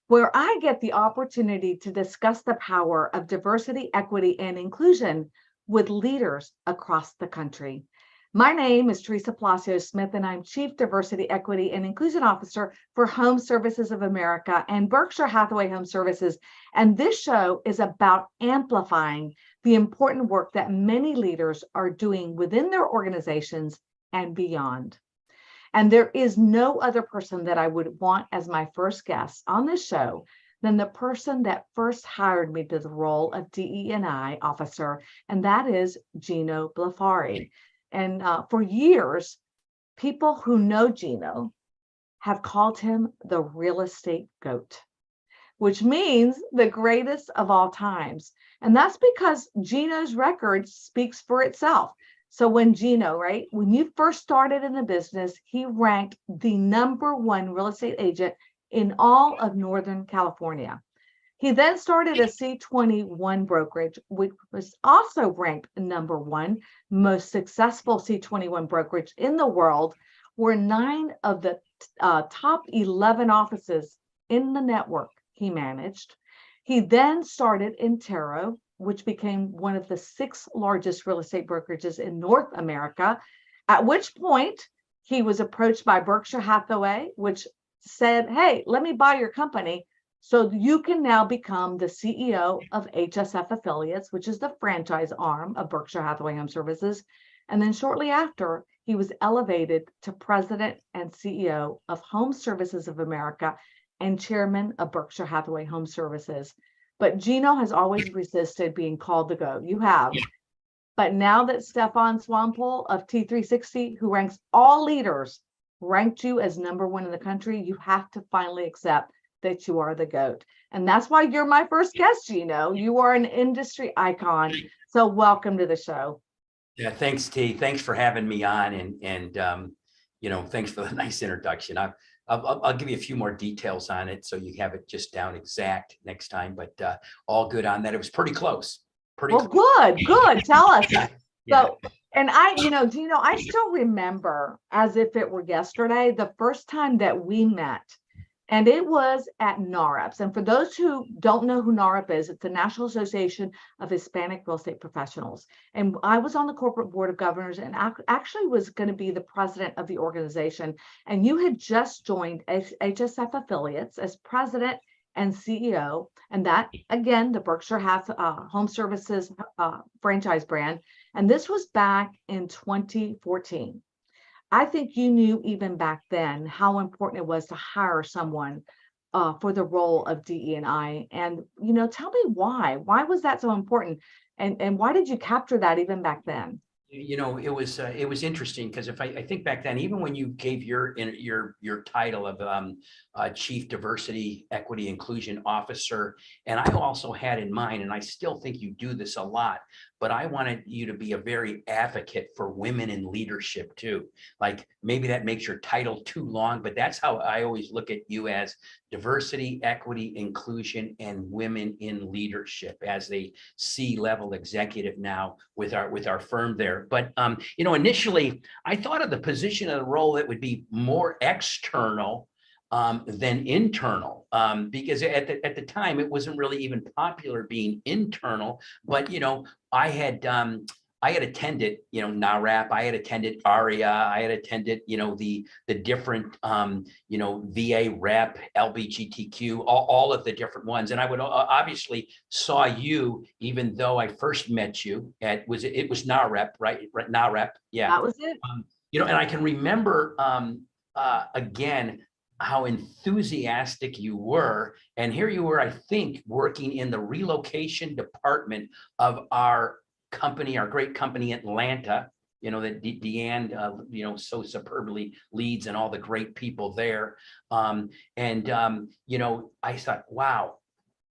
where I get the opportunity to discuss the power of diversity, equity, and inclusion with leaders across the country. My name is Teresa Palacios Smith, and I'm Chief Diversity, Equity, and Inclusion Officer for Home Services of America and Berkshire Hathaway Home Services. And this show is about amplifying the important work that many leaders are doing within their organizations and beyond. And there is no other person that I would want as my first guest on this show than the person that first hired me to the role of DE&I officer, and that is Gino Blefari. And for years, people who know Gino have called him the real estate goat, which means the greatest of all times. And that's because Gino's record speaks for itself. So when you first started in the business, he ranked the #1 real estate agent in all of Northern California. He then started a C21 brokerage, which was also ranked #1 most successful C21 brokerage in the world, where 9 of the top 11 offices in the network he managed. He then started Intero, which became one of the 6 largest real estate brokerages in North America, at which point he was approached by Berkshire Hathaway, which said, "Hey, let me buy your company so you can now become the CEO of HSF Affiliates," which is the franchise arm of Berkshire Hathaway Home Services. And then shortly after, he was elevated to president and CEO of Home Services of America and chairman of Berkshire Hathaway Home Services. But Gino has always resisted being called the GOAT. You have. But now that Stefan Swampole of T360, who ranks all leaders, ranked you as #1 in the country, you have to finally accept that you are the GOAT. And that's why you're my first guest, Gino. You are an industry icon. So welcome to the show. Yeah, thanks, T. Thanks for having me on, and thanks for the nice introduction. I'll give you a few more details on it so you have it just down exact next time. But all good on that. It was pretty close. Well, good. Tell us. Yeah. So, and Gino, I still remember as if it were yesterday, the first time that we met. And it was at NAREPS. And for those who don't know who NAREP is, it's the National Association of Hispanic Real Estate Professionals. And I was on the corporate board of governors and actually was going to be the president of the organization. And you had just joined HSF Affiliates as president and CEO. And that, again, the Berkshire Home Services franchise brand. And this was back in 2014. I think you knew even back then how important it was to hire someone for the role of DE&I. And, tell me why. Why was that so important? And why did you capture that even back then? It was interesting because if I think back then, even when you gave your title of Chief Diversity, Equity, Inclusion Officer, and I also had in mind, and I still think you do this a lot, but I wanted you to be a very advocate for women in leadership too. Like maybe that makes your title too long, but that's how I always look at you, as diversity, equity, inclusion, and women in leadership as a C-level executive now with our firm there. But initially I thought of the position of the role that would be more external than internal, because at the time it wasn't really even popular being internal. But I had attended NAREP, I had attended ARIA, I had attended the different VA rep, LGBTQ, all of the different ones. And I would obviously saw you, even though I first met you at it was NAREP, right? NAREP, yeah, that was it. And I can remember again how enthusiastic you were. And here you were, I think, working in the relocation department of our company, our great company, Atlanta, that Deanne, so superbly leads, and all the great people there. I thought, wow,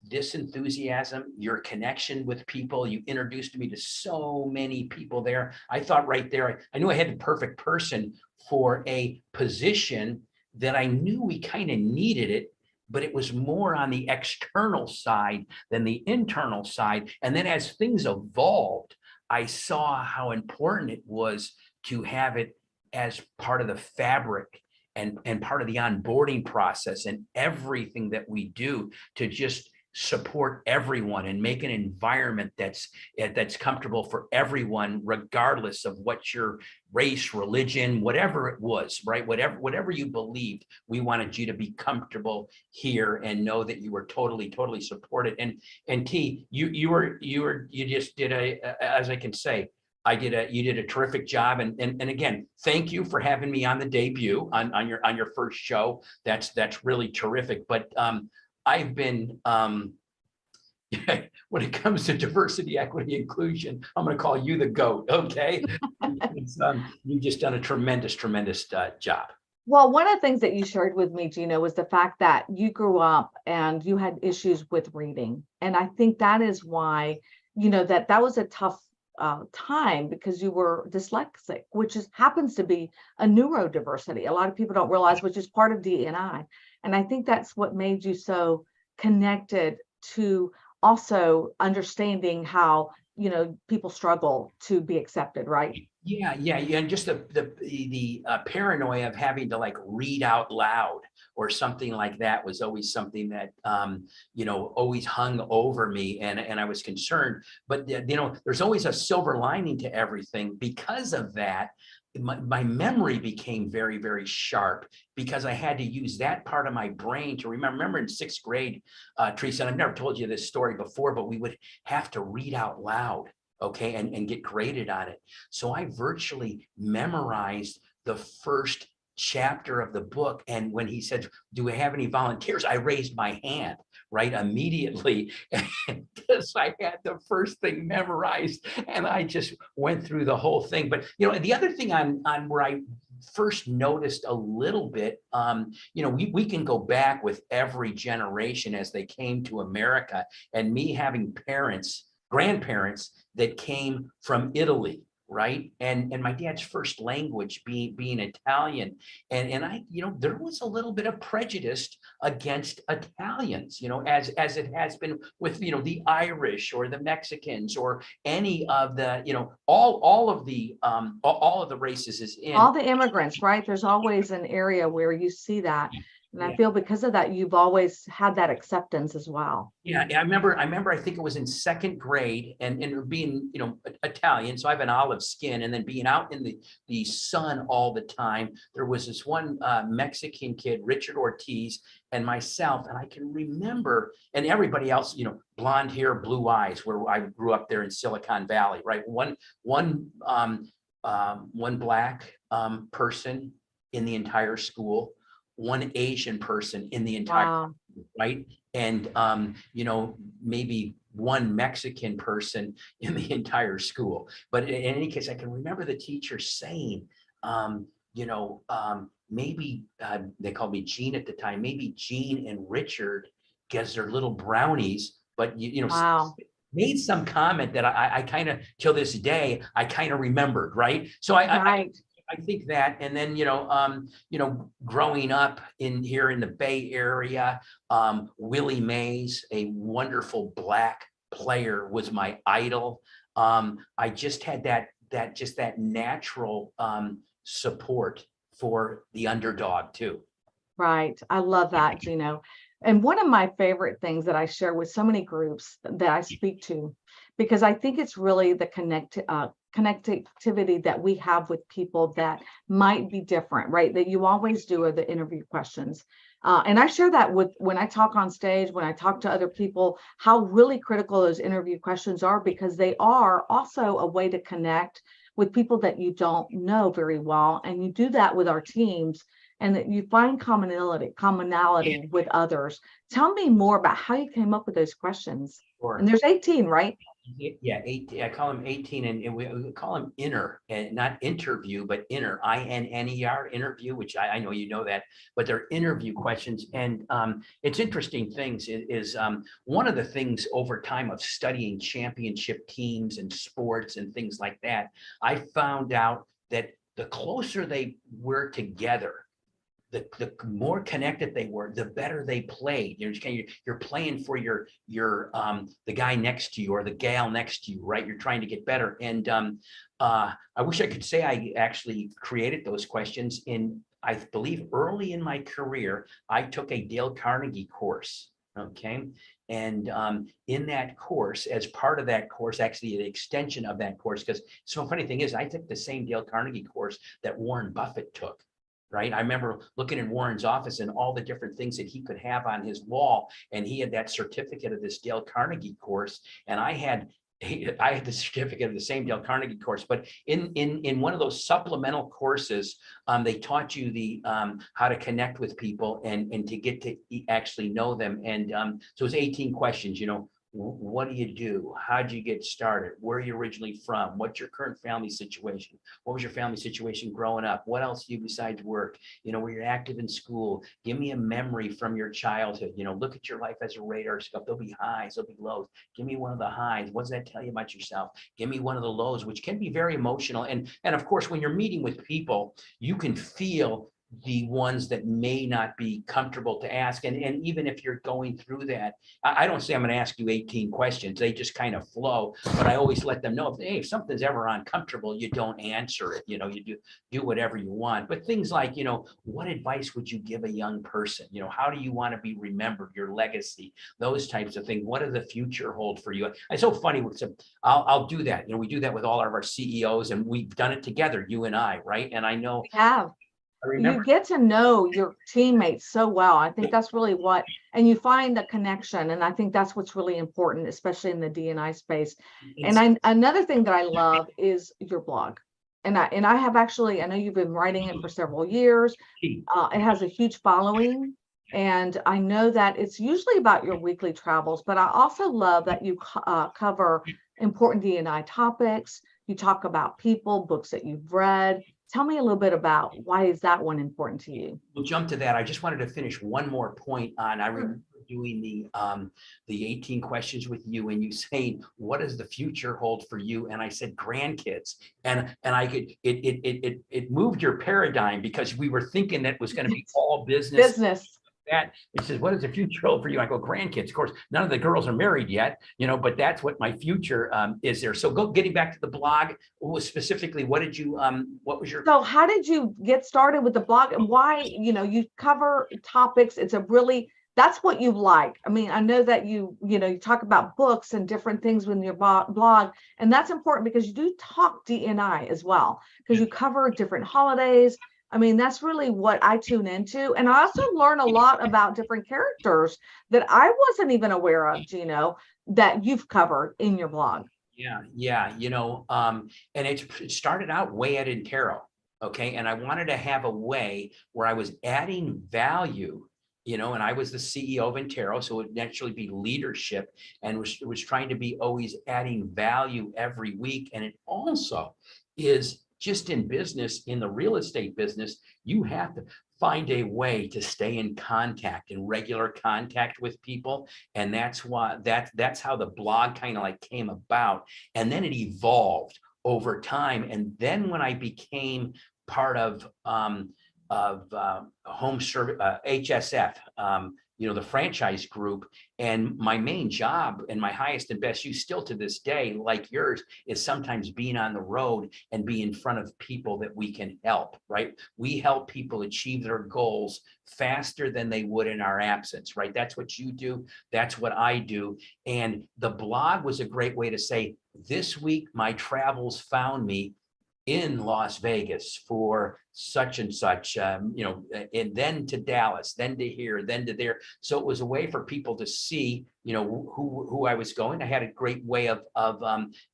this enthusiasm, your connection with people, you introduced me to so many people there. I thought right there, I knew I had the perfect person for a position that I knew we kind of needed it, but it was more on the external side than the internal side. And then as things evolved, I saw how important it was to have it as part of the fabric and part of the onboarding process and everything that we do to just support everyone and make an environment that's comfortable for everyone, regardless of what your race, religion, whatever it was, right? Whatever you believed, we wanted you to be comfortable here and know that you were totally supported. And T, you just did as I can say, you did a terrific job. And again, thank you for having me on the debut on your first show. That's really terrific. But I've been, when it comes to diversity, equity, inclusion, I'm going to call you the GOAT. Okay. You've just done a tremendous job. Well, one of the things that you shared with me, Gino, was the fact that you grew up and you had issues with reading. And I think that is why, that was a tough time, because you were dyslexic, which happens to be a neurodiversity. A lot of people don't realize, which is part of DNI. And I think that's what made you so connected to also understanding how, people struggle to be accepted, right? Yeah. And just the paranoia of having to like read out loud or something like that was always something that always hung over me, and I was concerned. But there's always a silver lining to everything. Because of that, my memory became very sharp, because I had to use that part of my brain to remember in sixth grade, Teresa, and I've never told you this story before, but we would have to read out loud, okay, and get graded on it. So I virtually memorized the first chapter of the book. And when he said, "Do we have any volunteers?" I raised my hand right immediately, because I had the first thing memorized, and I just went through the whole thing. But the other thing on where I first noticed a little bit, we can go back with every generation as they came to America, and me having grandparents that came from Italy, right? And my dad's first language being Italian. And I, there was a little bit of prejudice against Italians, as it has been with, the Irish or the Mexicans or any of the, all of the races is in. All the immigrants, right? There's always an area where you see that. And I feel because of that, you've always had that acceptance as well. Yeah, I remember, I think it was in second grade, and being, Italian, so I have an olive skin, and then being out in the sun all the time. There was this one Mexican kid, Richard Ortiz, and myself, and I can remember, and everybody else, blonde hair, blue eyes, where I grew up there in Silicon Valley, right? One black person in the entire school, one Asian person in the entire, right? And, maybe one Mexican person in the entire school. But in any case, I can remember the teacher saying, maybe they called me Gene at the time, maybe Gene and Richard, because they're little brownies, but, made some comment that I kind of, till this day, I kind of remembered, right? So I think that, and then, growing up here in the Bay Area, Willie Mays, a wonderful black player, was my idol. I just had that natural support for the underdog too. Right. I love that, Gino. And one of my favorite things that I share with so many groups that I speak to, because I think it's really the connectivity that we have with people that might be different, right? That you always do are the interview questions. And I share that when I talk on stage, when I talk to other people, how really critical those interview questions are, because they are also a way to connect with people that you don't know very well. And you do that with our teams, and that you find commonality with others. Tell me more about how you came up with those questions. Sure. And there's 18, right? Yeah, 18. I call them 18, and we call them inner, and not interview, but inner, INNER, interview, which I know you know that, but they're interview questions. And it's interesting things is one of the things over time of studying championship teams and sports and things like that, I found out that the closer they were together, the more connected they were, the better they played. You're playing for the guy next to you or the gal next to you, right? You're trying to get better. And I wish I could say I actually created those questions. In I believe early in my career, I took a Dale Carnegie course. Okay. And in that course, as part of that course, actually an extension of that course, because so funny thing is, I took the same Dale Carnegie course that Warren Buffett took. Right. I remember looking in Warren's office and all the different things that he could have on his wall. And he had that certificate of this Dale Carnegie course. And I had the certificate of the same Dale Carnegie course, but in one of those supplemental courses, they taught you the how to connect with people and to get to actually know them. And so it was 18 questions. What do you do? How did you get started? Where are you originally from? What's your current family situation? What was your family situation growing up? What else do you besides work? Were you active in school? Give me a memory from your childhood. Look at your life as a radar scope. There'll be highs, there'll be lows. Give me one of the highs. What does that tell you about yourself? Give me one of the lows, which can be very emotional. And of course, when you're meeting with people, you can feel the ones that may not be comfortable to ask. And even if you're going through that, I don't say I'm going to ask you 18 questions. They just kind of flow, but I always let them know, if something's ever uncomfortable, you don't answer it. You do whatever you want. But things like, what advice would you give a young person? How do you want to be remembered, your legacy, those types of things. What does the future hold for you? It's so funny. I'll do that. We do that with all of our CEOs, and we've done it together, you and I, right? And I know We have. You get to know your teammates so well. I think that's really and you find the connection. And I think that's what's really important, especially in the D&I space. And another thing that I love is your blog. And I have actually, I know you've been writing it for several years. It has a huge following. And I know that it's usually about your weekly travels, but I also love that you cover important D&I topics. You talk about people, books that you've read. Tell me a little bit about why is that one important to you? We'll jump to that. I just wanted to finish one more point on, I remember doing the 18 questions with you and you saying, what does the future hold for you? And I said, grandkids. And I could, it moved your paradigm because we were thinking that was going to be all business. That it says, what is the future hold for you? I go, grandkids. Of course, none of the girls are married yet, but that's what my future is there. So getting back to the blog, specifically, what was your? So how did you get started with the blog, and why, you cover topics? That's what you like. I mean, I know that you talk about books and different things with your blog, and that's important because you do talk D&I as well, because you cover different holidays. I mean, that's really what I tune into. And I also learn a lot about different characters that I wasn't even aware of, Gino, that you've covered in your blog. Yeah. And it started out way at Intero. Okay. And I wanted to have a way where I was adding value, and I was the CEO of Intero. So it would naturally be leadership and was trying to be always adding value every week. And it also is just in business, in the real estate business, you have to find a way to stay in regular contact with people. And that's why that's how the blog kind of like came about. And then it evolved over time. And then when I became part of HomeServices, HSF, the franchise group. And my main job and my highest and best use still to this day, like yours, is sometimes being on the road and be in front of people that we can help, right? We help people achieve their goals faster than they would in our absence, right? That's what you do. That's what I do. And the blog was a great way to say, this week, my travels found me in Las Vegas for such and such, and then to Dallas, then to here, then to there. So it was a way for people to see, who I was going. I had a great way of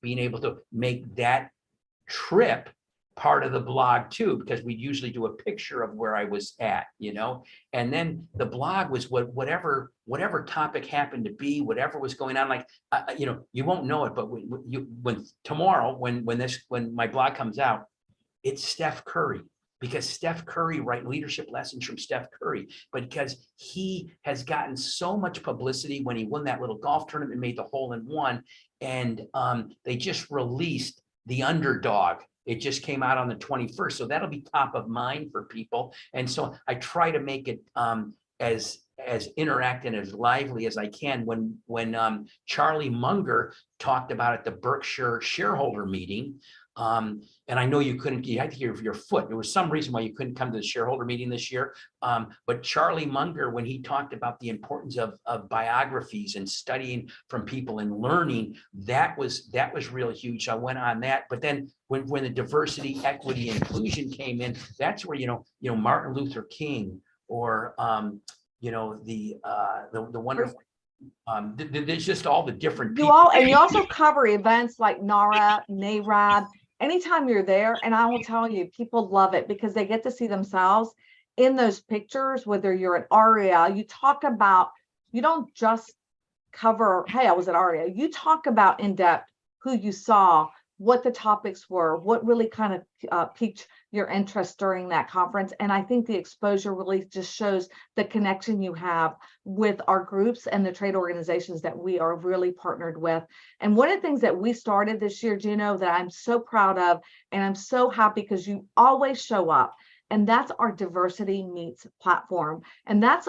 being able to make that trip part of the blog too, because we usually do a picture of where I was at, and then the blog was whatever topic happened to be, whatever was going on. Like, you won't know it, but when tomorrow, when my blog comes out, it's Steph Curry, because Steph Curry, leadership lessons from Steph Curry, but because he has gotten so much publicity when he won that little golf tournament and made the hole-in-one, and they just released The Underdog. It just came out on the 21st. So that'll be top of mind for people. And so I try to make it as interactive and as lively as I can. When Charlie Munger talked about at the Berkshire shareholder meeting, And I know you had to hear your foot. There was some reason why you couldn't come to the shareholder meeting this year. But Charlie Munger, when he talked about the importance of biographies and studying from people and learning, that was really huge. I went on that. But then when the diversity, equity, inclusion came in, that's where, Martin Luther King or, the wonderful, there's just all the different people. And you also cover events like NARAB. Anytime you're there, and I will tell you, people love it because they get to see themselves in those pictures, whether you're at ARIA, you don't just cover, hey, I was at ARIA. You talk about in depth who you saw, what the topics were, what really kind of piqued your interest during that conference. And I think the exposure really just shows the connection you have with our groups and the trade organizations that we are really partnered with. And one of the things that we started this year, Gino, that I'm so proud of, and I'm so happy because you always show up, and that's our Diversity Meets platform. And that's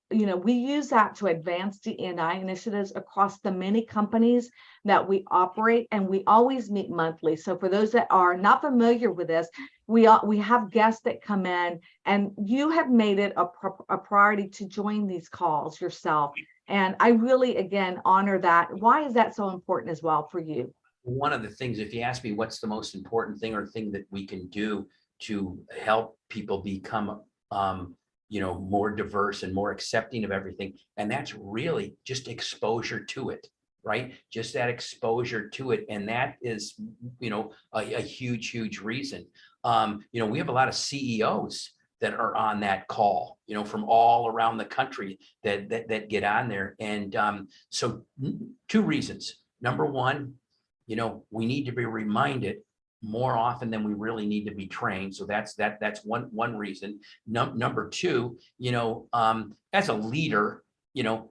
we use that to advance DE&I initiatives across the many companies that we operate, and we always meet monthly. So for those that are not familiar with this, we have guests that come in, and you have made it a priority to join these calls yourself. And I really, again, honor that. Why is that so important as well for you? One of the things, if you ask me what's the most important thing or thing that we can do to help people become more diverse and more accepting of everything, and that's really just exposure to it, right? Just that exposure to it. And that is a huge reason. We have a lot of CEOs that are on that call, from all around the country that get on there. And so two reasons. Number one, we need to be reminded more often than we really need to be trained. So that's one reason. Number two, as a leader,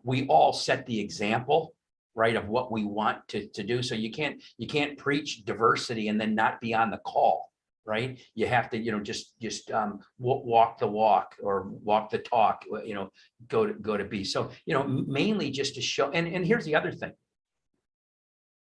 we all set the example, right, of what we want to do. So you can't preach diversity and then not be on the call, right? You have to, just walk the walk or walk the talk, go to be. So, mainly just to show, and here's the other thing,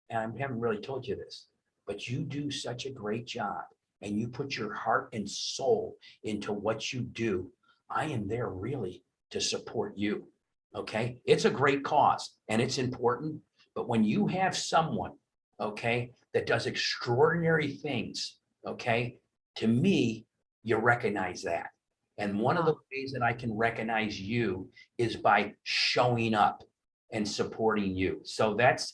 and I haven't really told you this, but you do such a great job and you put your heart and soul into what you do. I am there really to support you. Okay. It's a great cause and it's important, but when you have someone, okay, that does extraordinary things, okay, to me, you recognize that. And one of the ways that I can recognize you is by showing up and supporting you. So that's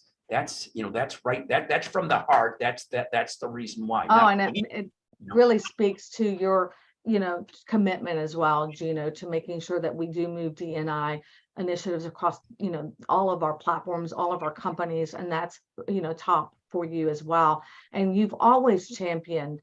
right. That's from the heart. That's the reason why. And it really speaks to your, commitment as well, Gino, to making sure that we do move D&I initiatives across, all of our platforms, all of our companies, and that's, top for you as well. And you've always championed,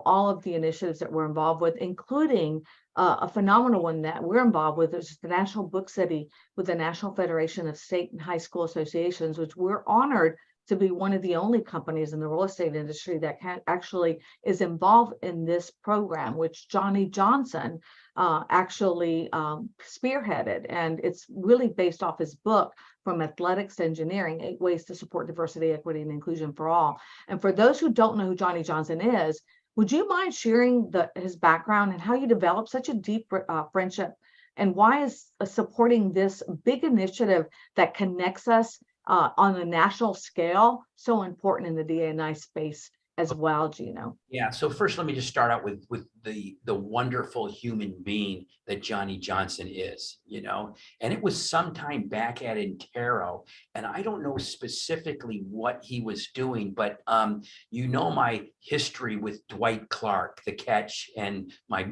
all of the initiatives that we're involved with, including a phenomenal one that we're involved with, is the National Book City with the National Federation of State and High School Associations, which we're honored to be one of the only companies in the real estate industry that actually is involved in this program, which Johnny Johnson actually spearheaded. And it's really based off his book, From Athletics to Engineering, 8 Ways to Support Diversity, Equity, and Inclusion for All. And for those who don't know who Johnny Johnson is, would you mind sharing his background and how you developed such a deep friendship, and why is supporting this big initiative that connects us on a national scale so important in the D&I space as well, Gino? Yeah. So first, let me just start out with the wonderful human being that Johnny Johnson is, and it was sometime back at Intero, and I don't know specifically what he was doing, but my history with Dwight Clark, the catch, and my,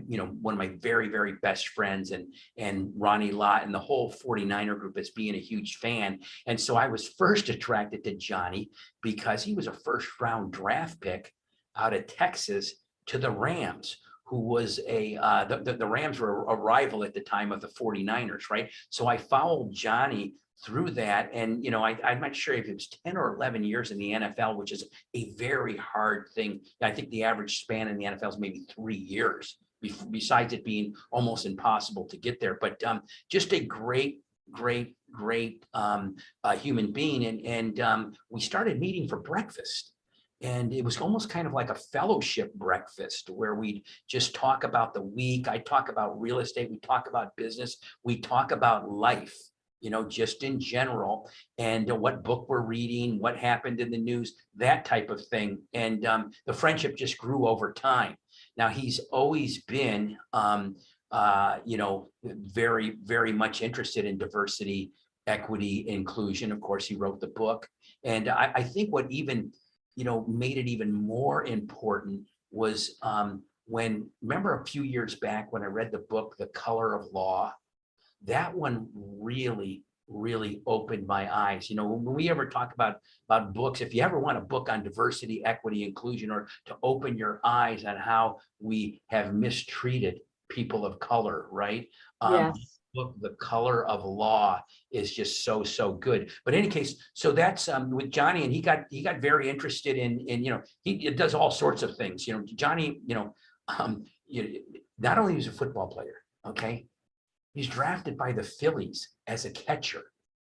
one of my very, very best friends, and Ronnie Lott and the whole 49er group as being a huge fan. And so I was first attracted to Johnny because he was a first round draft pick out of Texas to the Rams, who was the Rams were a rival at the time of the 49ers, right? So I followed Johnny through that. And, I'm not sure if it was 10 or 11 years in the NFL, which is a very hard thing. I think the average span in the NFL is maybe 3 years, besides it being almost impossible to get there. But just a great human being. And we started meeting for breakfast. And it was almost kind of like a fellowship breakfast where we just talk about the week. I talk about real estate. We talk about business. We talk about life, just in general, and what book we're reading, what happened in the news, that type of thing. And the friendship just grew over time. Now, he's always been, very, very much interested in diversity, equity, inclusion. Of course, he wrote the book. And I think what even made it even more important was remember a few years back when I read the book, The Color of Law, that one really, really opened my eyes. When we ever talk about books, if you ever want a book on diversity, equity, inclusion, or to open your eyes on how we have mistreated people of color, right? Yes. Book, The Color of Law, is just so good. But in any case, so that's with Johnny, and he got very interested in he does all sorts of things. Johnny, not only is he a football player, okay, he's drafted by the Phillies as a catcher,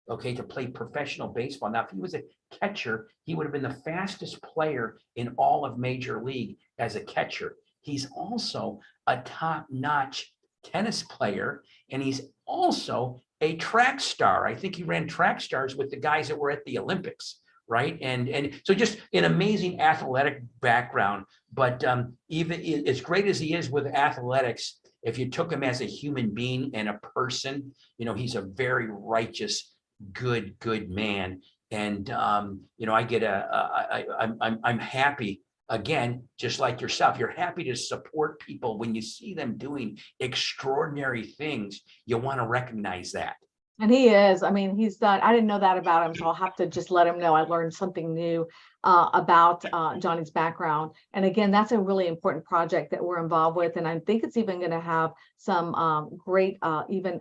okay, to play professional baseball. Now, if he was a catcher, he would have been the fastest player in all of Major League as a catcher. He's also a top-notch tennis player, and he's also a track star. I think he ran track stars with the guys that were at the Olympics, right? And so just an amazing athletic background. But even as great as he is with athletics, if you took him as a human being and a person, he's a very righteous, good man. And I get I'm happy. Again, just like yourself, you're happy to support people when you see them doing extraordinary things. You want to recognize that. And he is. I mean, he's done. I didn't know that about him, so I'll have to just let him know. I learned something new about Johnny's background. And again, that's a really important project that we're involved with. And I think it's even going to have some great even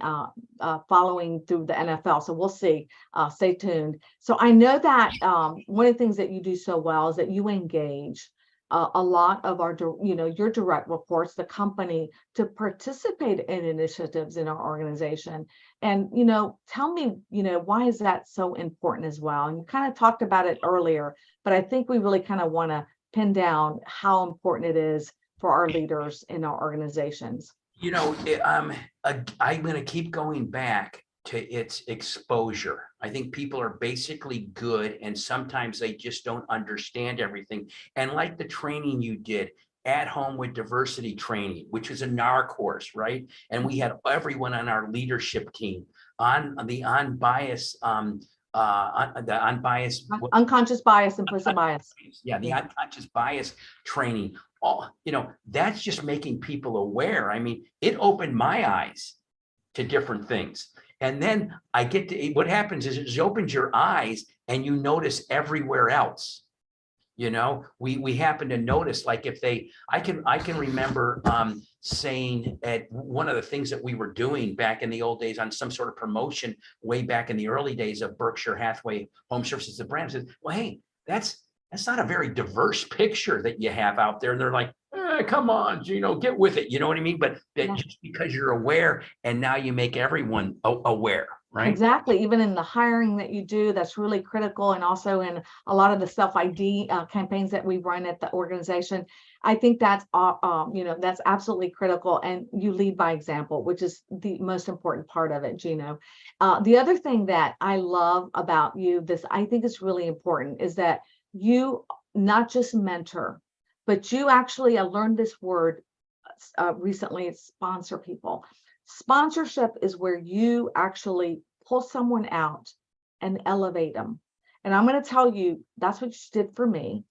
following through the NFL. So we'll see. Stay tuned. So I know that one of the things that you do so well is that you engage a lot of our, your direct reports, the company, to participate in initiatives in our organization. And, tell me, why is that so important as well? And you kind of talked about it earlier, but I think we really kind of want to pin down how important it is for our leaders in our organizations. I'm going to keep going back to its exposure. I think people are basically good, and sometimes they just don't understand everything. And like the training you did at home with diversity training, which was a NAR course, right? And we had everyone on our leadership team on the unbiased, Unconscious bias, implicit bias. Yeah, the unconscious bias training. That's just making people aware. I mean, it opened my eyes to different things. And then what happens is it opens your eyes and you notice everywhere else. We happen to notice, like I can remember saying at one of the things that we were doing back in the old days on some sort of promotion way back in the early days of Berkshire, Hathaway, HomeServices, the brand, says, well, hey, that's not a very diverse picture that you have out there. And they're like, come on, Gino, get with it. You know what I mean? But just because you're aware, and now you make everyone aware, right? Exactly. Even in the hiring that you do, that's really critical. And also in a lot of the self-ID campaigns that we run at the organization, I think that's, that's absolutely critical. And you lead by example, which is the most important part of it, Gino. The other thing that I love about you, I think is really important, is that you not just mentor, but you actually, I learned this word recently, it's sponsor people. Sponsorship is where you actually pull someone out and elevate them. And I'm going to tell you, that's what you did for me.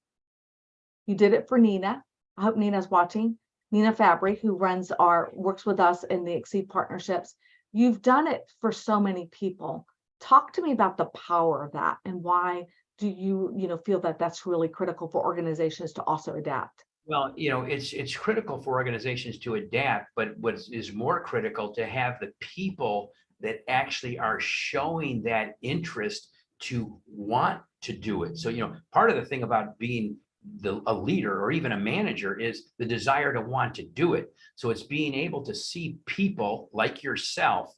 You did it for Nina. I hope Nina's watching. Nina Fabry, who works with us in the Exceed partnerships. You've done it for so many people. Talk to me about the power of that, and why do you feel that that's really critical for organizations to also adapt? Well, it's critical for organizations to adapt, but what is more critical to have the people that actually are showing that interest to want to do it. So, part of the thing about being a leader or even a manager is the desire to want to do it. So it's being able to see people like yourself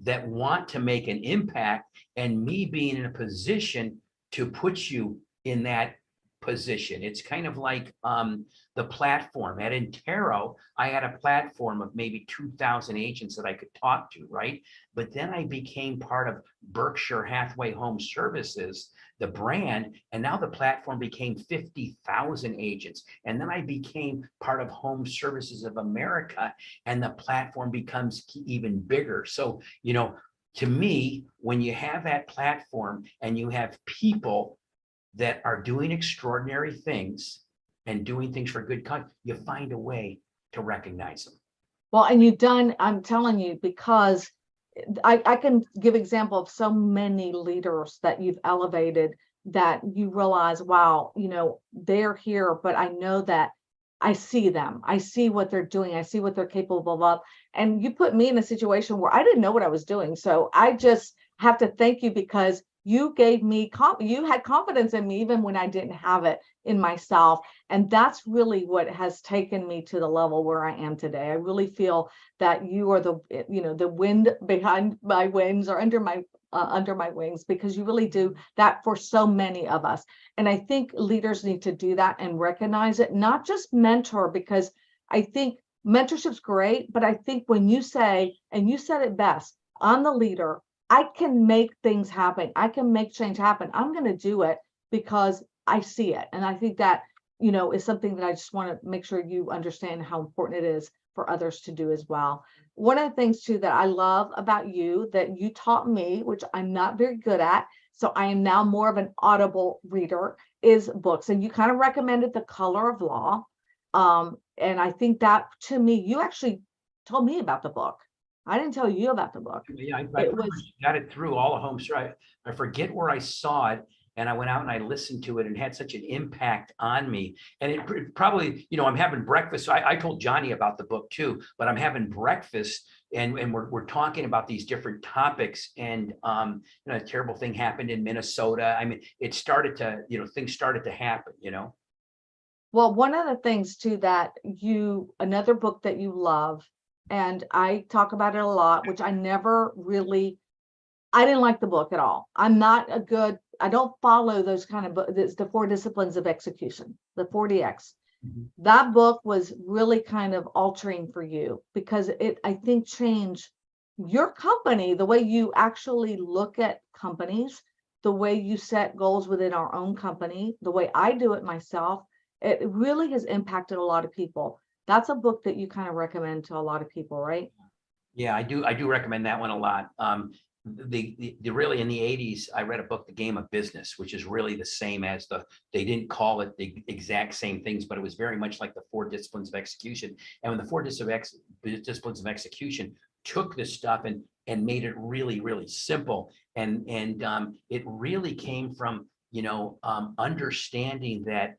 that want to make an impact, and me being in a position to put you in that position. It's kind of like the platform. At Intero, I had a platform of maybe 2,000 agents that I could talk to, right? But then I became part of Berkshire Hathaway Home Services, the brand, and now the platform became 50,000 agents. And then I became part of Home Services of America, and the platform becomes even bigger. So, to me, when you have that platform and you have people that are doing extraordinary things and doing things for good cause, you find a way to recognize them. Well, and I'm telling you, because I can give example of so many leaders that you've elevated that you realize, wow, they're here, but I know that I see them. I see what they're doing. I see what they're capable of. And you put me in a situation where I didn't know what I was doing. So I just have to thank you, because you gave me, you had confidence in me even when I didn't have it in myself. And that's really what has taken me to the level where I am today. I really feel that you are the wind behind my wings, or under my wings, because you really do that for so many of us. And I think leaders need to do that and recognize it, not just mentor, because I think mentorship's great, but I think when you say, and you said it best, I'm the leader, I can make things happen. I can make change happen. I'm going to do it because I see it. And I think that, is something that I just want to make sure you understand how important it is for others to do as well. One of the things too that I love about you, that you taught me, which I'm not very good at, so I am now more of an audible reader, is books. And you kind of recommended The Color of Law. And I think that, to me, you actually told me about the book. I didn't tell you about the book. Yeah, I got it through all of HomeServices. I forget where I saw it, and I went out and I listened to it, and had such an impact on me. And it probably, I'm having breakfast. So I told Johnny about the book too, but I'm having breakfast, and we're talking about these different topics. And a terrible thing happened in Minnesota. I mean, it started to, things started to happen. Well, one of the things too that another book that you love, and I talk about it a lot, which I didn't like the book at all. I don't follow those kind of books. It's the 4 Disciplines of Execution, the 4DX. Mhm. That book was really kind of altering for you, because it, I think, changed your company, the way you actually look at companies, the way you set goals within our own company, the way I do it myself. It really has impacted a lot of people. That's a book that you kind of recommend to a lot of people, right? Yeah, I do recommend that one a lot. The really, in the 80s, I read a book, The Game of Business, which is really the same as they didn't call it the exact same things, but it was very much like the 4 Disciplines of Execution. And when the 4 Disciplines of Execution took this stuff and made it really, really simple, and it really came from, understanding that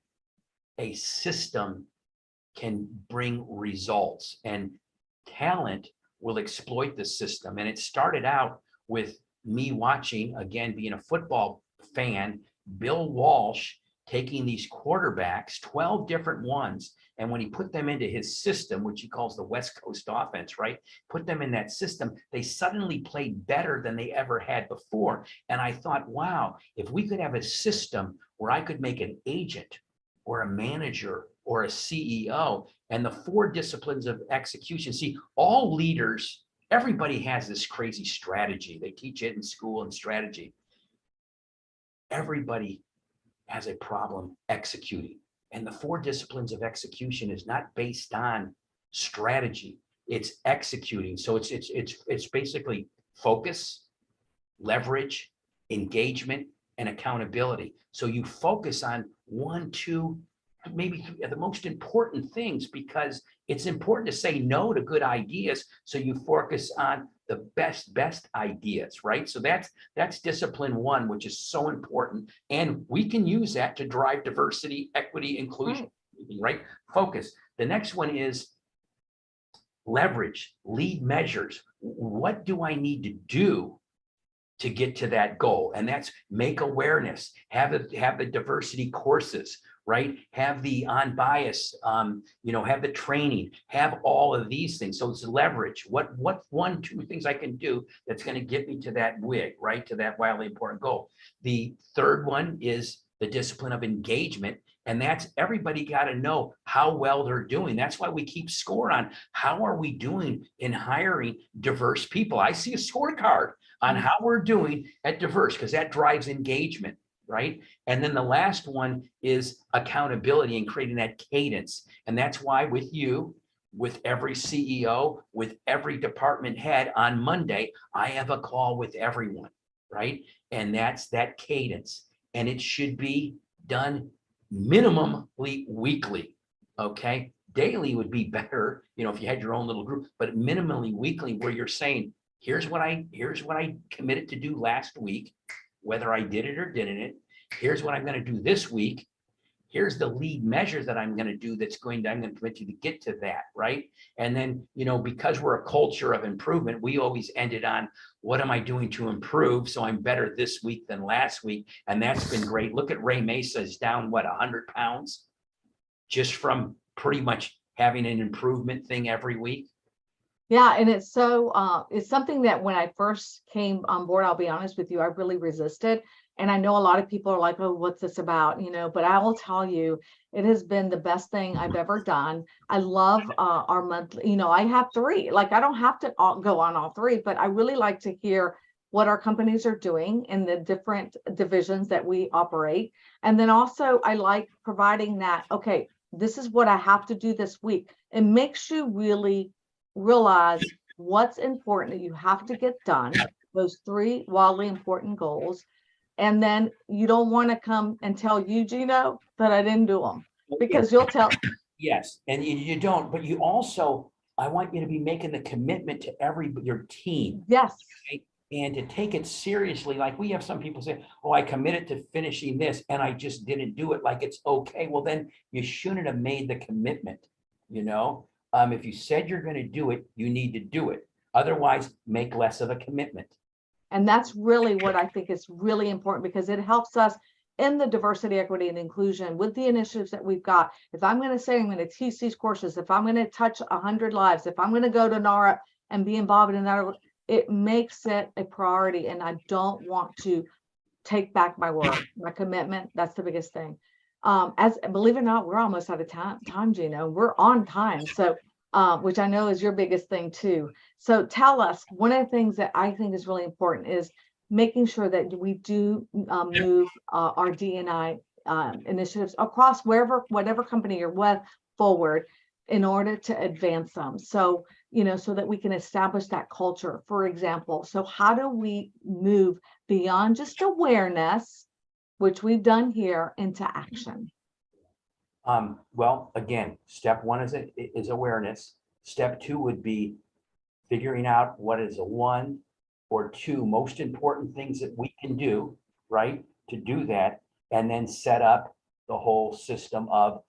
a system can bring results, and talent will exploit the system. And it started out with me watching, again, being a football fan, Bill Walsh taking these quarterbacks, 12 different ones, and when he put them into his system, which he calls the West Coast offense, right? Put them in that system, they suddenly played better than they ever had before. And I thought, wow, if we could have a system where I could make an agent or a manager or a CEO, and the 4 disciplines of execution. See, all leaders, everybody has this crazy strategy. They teach it in school and strategy. Everybody has a problem executing. And the 4 disciplines of execution is not based on strategy. It's executing. So it's basically focus, leverage, engagement, and accountability. So you focus on 1, 2, maybe the most important things, because it's important to say no to good ideas. So you focus on the best ideas, right? So that's discipline 1, which is so important. And we can use that to drive diversity, equity, inclusion, right? Focus. The next one is leverage, lead measures. What do I need to do to get to that goal? And that's make awareness, have the diversity courses, right? Have the on bias, have the training, have all of these things. So it's leverage. What 1, 2 things I can do that's going to get me to that WIG, right? To that wildly important goal. The third one is the discipline of engagement. And that's everybody got to know how well they're doing. That's why we keep score on how are we doing in hiring diverse people. I see a scorecard on how we're doing at diverse because that drives engagement, right? And then the last one is accountability and creating that cadence. And that's why with you, with every CEO, with every department head on Monday, I have a call with everyone, right? And that's that cadence. And it should be done minimally weekly, okay? Daily would be better, if you had your own little group, but minimally weekly where you're saying, here's what I committed to do last week, whether I did it or didn't. Here's what I'm going to do this week. Here's the lead measures that I'm going to do I'm going to commit you to get to that, right? And then, because we're a culture of improvement, we always ended on what am I doing to improve? So I'm better this week than last week. And that's been great. Look at Ray Mesa's down, 100 pounds just from pretty much having an improvement thing every week. Yeah, and it's something that when I first came on board, I'll be honest with you, I really resisted. And I know a lot of people are like, oh, what's this about? But I will tell you, it has been the best thing I've ever done. I love our monthly, I have 3, like I don't have to go on all 3, but I really like to hear what our companies are doing in the different divisions that we operate. And then also I like providing that, okay, this is what I have to do this week. It makes you really realize what's important that you have to get done, those 3 wildly important goals. And then you don't want to come and tell you, Gino, that I didn't do them, because you'll tell. Yes, and you don't, but you also, I want you to be making the commitment to your team. Yes. Okay? And to take it seriously. Like we have some people say, oh, I committed to finishing this and I just didn't do it, like it's okay. Well, then you shouldn't have made the commitment, if you said you're going to do it, you need to do it. Otherwise, make less of a commitment. And that's really what I think is really important, because it helps us in the diversity, equity, and inclusion with the initiatives that we've got. If I'm going to say I'm going to teach these courses, if I'm going to touch 100 lives, if I'm going to go to NARA and be involved in that, it makes it a priority. And I don't want to take back my word, my commitment. That's the biggest thing. As believe it or not, we're almost out of time, Gino. We're on time. So which I know is your biggest thing too. So tell us, one of the things that I think is really important is making sure that we do move our D&I initiatives across whatever company you're with forward in order to advance them. So, so that we can establish that culture, for example. So how do we move beyond just awareness, which we've done here, into action? Well, again, step 1 is awareness. Step 2 would be figuring out what is 1 or 2 most important things that we can do, right, to do that, and then set up the whole system of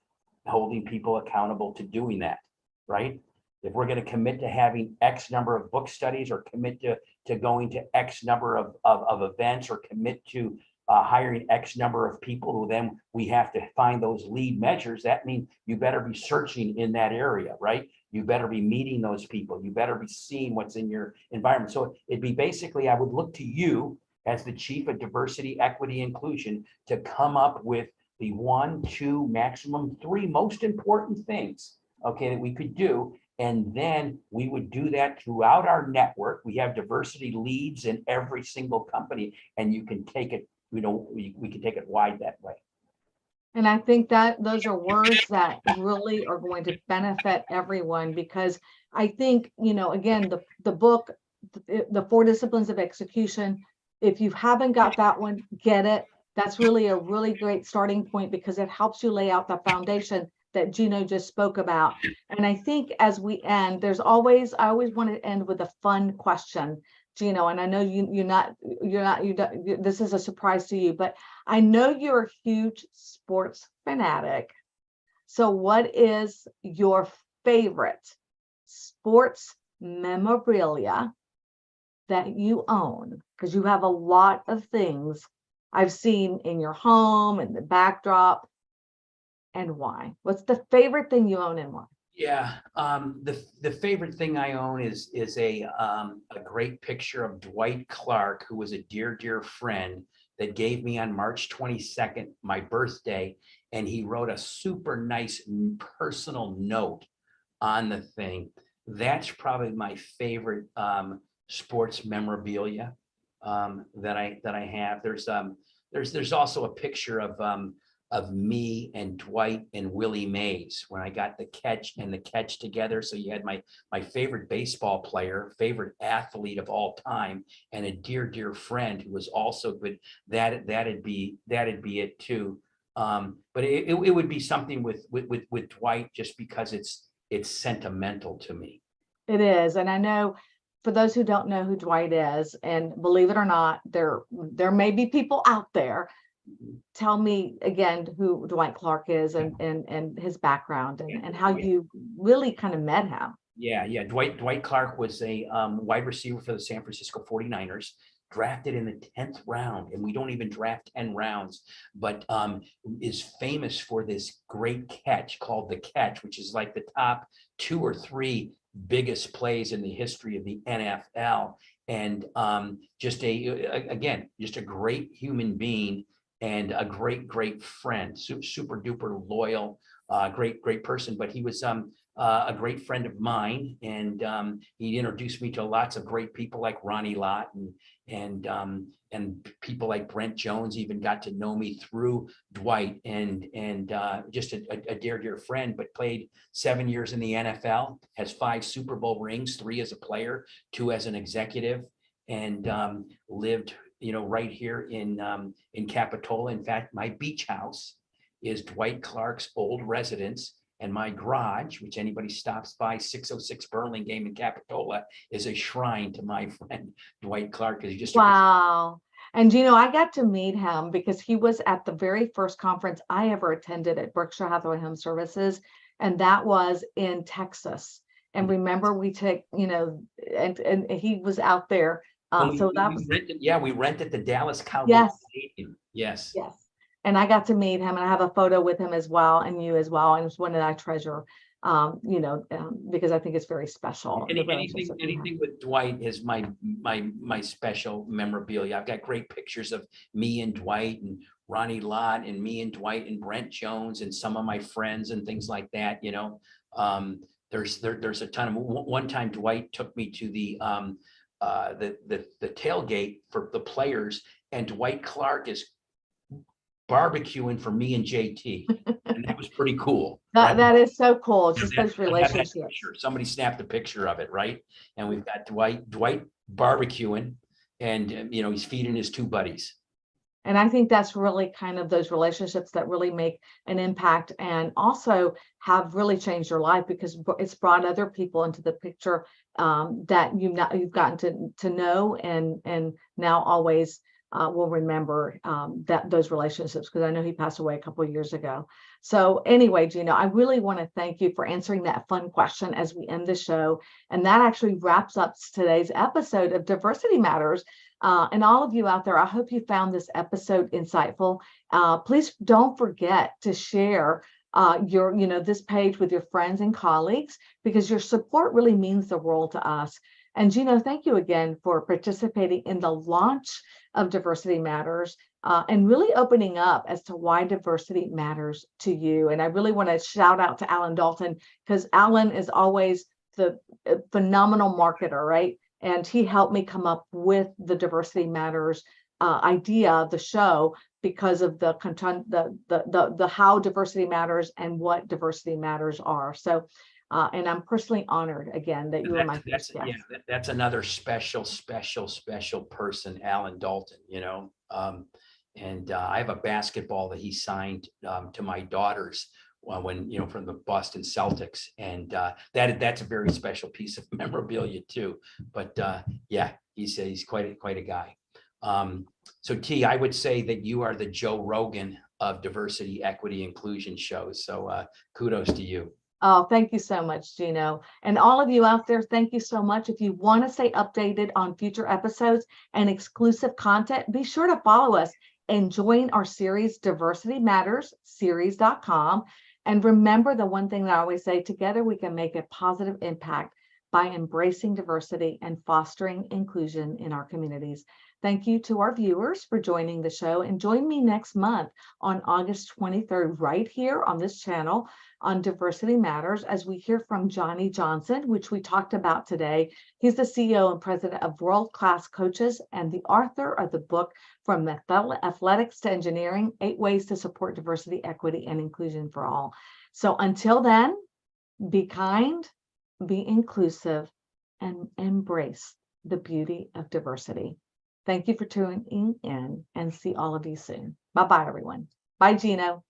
holding people accountable to doing that, right? If we're going to commit to having X number of book studies, or commit to going to X number of events, or commit to hiring X number of people, who then we have to find those lead measures, that means you better be searching in that area, right? You better be meeting those people. You better be seeing what's in your environment. So it'd be basically, I would look to you as the chief of diversity, equity, inclusion to come up with the 1, 2, maximum 3 most important things, okay, that we could do. And then we would do that throughout our network. We have diversity leads in every single company, and you can take it, we can take it wide that way. And I think that those are words that really are going to benefit everyone, because I think, again, the book, the 4 Disciplines of Execution, if you haven't got that one, get it. That's really a really great starting point, because it helps you lay out the foundation that Gino just spoke about. And I think as we end, I always want to end with a fun question, Gino, and I know this is a surprise to you, but I know you're a huge sports fanatic. So what is your favorite sports memorabilia that you own? Because you have a lot of things I've seen in your home and the backdrop. And why? What's the favorite thing you own, and why? Yeah, the favorite thing I own is a great picture of Dwight Clark, who was a dear friend that gave me on March 22nd, my birthday, and he wrote a super nice personal note on the thing. That's probably my favorite sports memorabilia that I have. There's also a picture of me and Dwight and Willie Mays when I got the catch together. So you had my favorite baseball player, favorite athlete of all time, and a dear friend who was also good. That'd be it too. But it would be something with Dwight, just because it's sentimental to me. It is. And I know for those who don't know who Dwight is, and believe it or not, there may be people out there. Tell me again who Dwight Clark is and his background and how you really kind of met him. Yeah. Dwight Clark was a wide receiver for the San Francisco 49ers, drafted in the 10th round, and we don't even draft 10 rounds, but is famous for this great catch called the catch, which is like the top 2 or 3 biggest plays in the history of the NFL. And just a great human being and a great friend, super duper loyal, great person. But he was a great friend of mine, and he introduced me to lots of great people like Ronnie Lott and people like Brent Jones. Even got to know me through Dwight, and just a dear friend. But played 7 years in the NFL, has 5 Super Bowl rings, 3 as a player, 2 as an executive, and lived right here in Capitola. In fact, my beach house is Dwight Clark's old residence, and my garage, which anybody stops by 606 Burlingame in Capitola, is a shrine to my friend Dwight Clark. Is just wow. And I got to meet him because he was at the very first conference I ever attended at Berkshire Hathaway Home and that was in Texas. And remember, we took, and he was out there. We rented the Dallas Cowboys Stadium. Yes. And I got to meet him, and I have a photo with him as well, and you as well. And it's one that I treasure, because I think it's very special. Anything with Dwight is my special memorabilia. I've got great pictures of me and Dwight and Ronnie Lott and me and Dwight and Brent Jones and some of my friends and things like that. There's a ton of. One time Dwight took me to the tailgate for the players, and Dwight Clark is barbecuing for me and JT, and that was pretty cool. That is so cool. Just those relationships. Somebody snapped a picture of it, right? And we've got Dwight barbecuing, and he's feeding his 2 buddies. And I think that's really kind of those relationships that really make an impact and also have really changed your life, because it's brought other people into the picture that you've gotten to know and now always will remember those relationships, because I know he passed away a couple of years ago. So anyway, Gino, I really want to thank you for answering that fun question as we end the show. And that actually wraps up today's episode of Diversity Matters. And all of you out there, I hope you found this episode insightful. Please don't forget to share this page with your friends and colleagues, because your support really means the world to us. And Gino, thank you again for participating in the launch of Diversity Matters and really opening up as to why diversity matters to you. And I really want to shout out to Alan Dalton, because Alan is always the phenomenal marketer, right? And he helped me come up with the Diversity Matters idea of the show, because of the content, the how diversity matters and what diversity matters are. So, and I'm personally honored again that you were my guest. Yeah, that's another special person, Alan Dalton. And I have a basketball that he signed to my daughters when from the Boston Celtics, and that's a very special piece of memorabilia too. But he's quite a guy. So T, I would say that you are the Joe Rogan of diversity, equity, inclusion shows. So kudos to you. Oh, thank you so much, Gino. And all of you out there, thank you so much. If you want to stay updated on future episodes and exclusive content, be sure to follow us and join our series, Diversity Matters series.com. And remember the one thing that I always say, together we can make a positive impact by embracing diversity and fostering inclusion in our communities. Thank you to our viewers for joining the show, and join me next month on August 23rd, right here on this channel on Diversity Matters, as we hear from Johnny Johnson, which we talked about today. He's the CEO and president of World Class Coaches and the author of the book From Athletics to Engineering, 8 Ways to Support Diversity, Equity, and Inclusion for All. So until then, be kind, be inclusive, and embrace the beauty of diversity. Thank you for tuning in, and see all of you soon. Bye-bye, everyone. Bye, Gino.